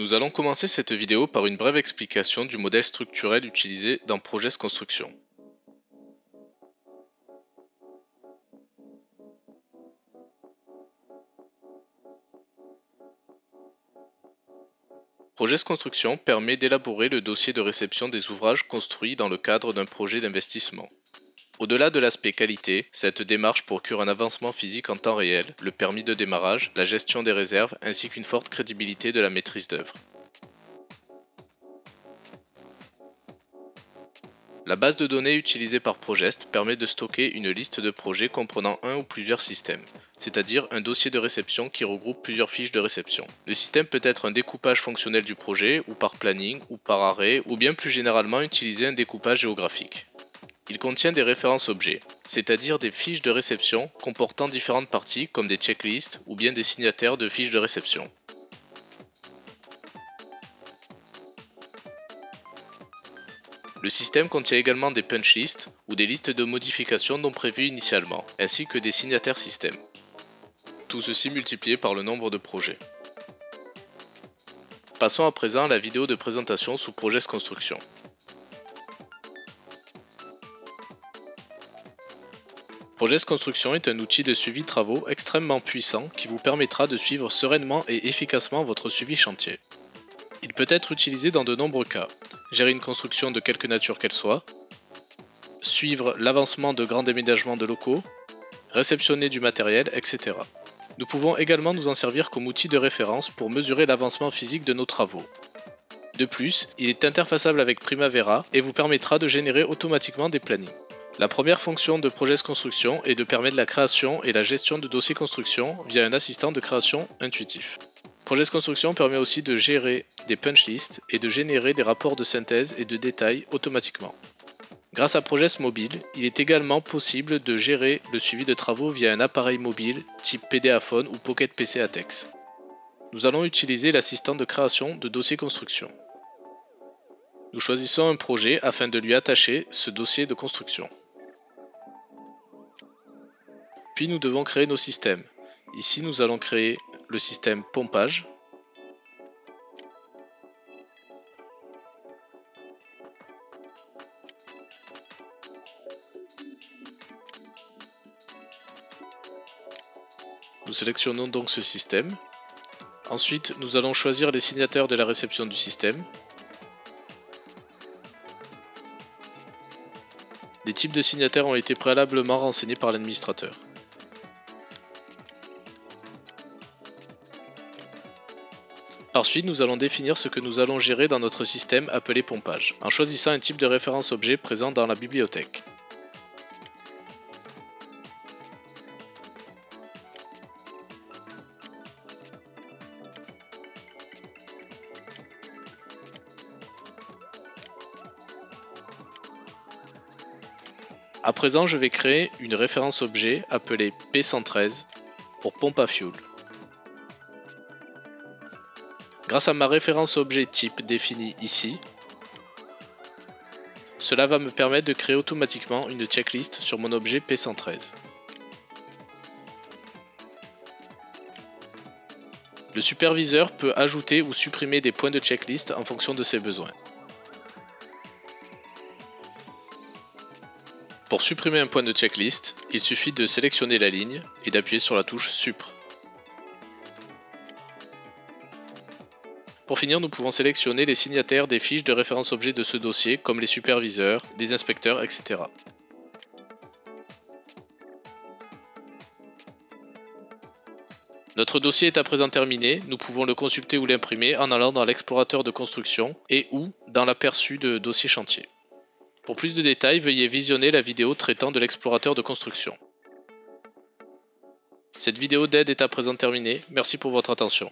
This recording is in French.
Nous allons commencer cette vidéo par une brève explication du modèle structurel utilisé dans Progress Construction. Progress Construction permet d'élaborer le dossier de réception des ouvrages construits dans le cadre d'un projet d'investissement. Au-delà de l'aspect qualité, cette démarche procure un avancement physique en temps réel, le permis de démarrage, la gestion des réserves ainsi qu'une forte crédibilité de la maîtrise d'œuvre. La base de données utilisée par Progest permet de stocker une liste de projets comprenant un ou plusieurs systèmes, c'est-à-dire un dossier de réception qui regroupe plusieurs fiches de réception. Le système peut être un découpage fonctionnel du projet, ou par planning, ou par arrêt, ou bien plus généralement utiliser un découpage géographique. Il contient des références objets, c'est-à-dire des fiches de réception comportant différentes parties comme des checklists ou bien des signataires de fiches de réception. Le système contient également des punch lists ou des listes de modifications non prévues initialement, ainsi que des signataires système. Tout ceci multiplié par le nombre de projets. Passons à présent à la vidéo de présentation sous Progress Construction. Progress Construction est un outil de suivi travaux extrêmement puissant qui vous permettra de suivre sereinement et efficacement votre suivi chantier. Il peut être utilisé dans de nombreux cas. Gérer une construction de quelque nature qu'elle soit, suivre l'avancement de grands déménagements de locaux, réceptionner du matériel, etc. Nous pouvons également nous en servir comme outil de référence pour mesurer l'avancement physique de nos travaux. De plus, il est interfaçable avec Primavera et vous permettra de générer automatiquement des plannings. La première fonction de Progress Construction est de permettre la création et la gestion de dossiers construction via un assistant de création intuitif. Progress Construction permet aussi de gérer des punch lists et de générer des rapports de synthèse et de détail automatiquement. Grâce à Progress Mobile, il est également possible de gérer le suivi de travaux via un appareil mobile type PDAphone ou Pocket PC Atex. Nous allons utiliser l'assistant de création de dossier construction. Nous choisissons un projet afin de lui attacher ce dossier de construction. Puis nous devons créer nos systèmes. Ici nous allons créer le système pompage. Nous sélectionnons donc ce système. Ensuite, nous allons choisir les signataires de la réception du système. Des types de signataires ont été préalablement renseignés par l'administrateur. Ensuite, nous allons définir ce que nous allons gérer dans notre système appelé pompage, en choisissant un type de référence objet présent dans la bibliothèque. À présent, je vais créer une référence objet appelée P113 pour pompe à fuel. Grâce à ma référence objet type définie ici, cela va me permettre de créer automatiquement une checklist sur mon objet P113. Le superviseur peut ajouter ou supprimer des points de checklist en fonction de ses besoins. Pour supprimer un point de checklist, il suffit de sélectionner la ligne et d'appuyer sur la touche Supr. Pour finir, nous pouvons sélectionner les signataires des fiches de référence objet de ce dossier, comme les superviseurs, les inspecteurs, etc. Notre dossier est à présent terminé, nous pouvons le consulter ou l'imprimer en allant dans l'explorateur de construction et ou dans l'aperçu de dossier chantier. Pour plus de détails, veuillez visionner la vidéo traitant de l'explorateur de construction. Cette vidéo d'aide est à présent terminée, merci pour votre attention.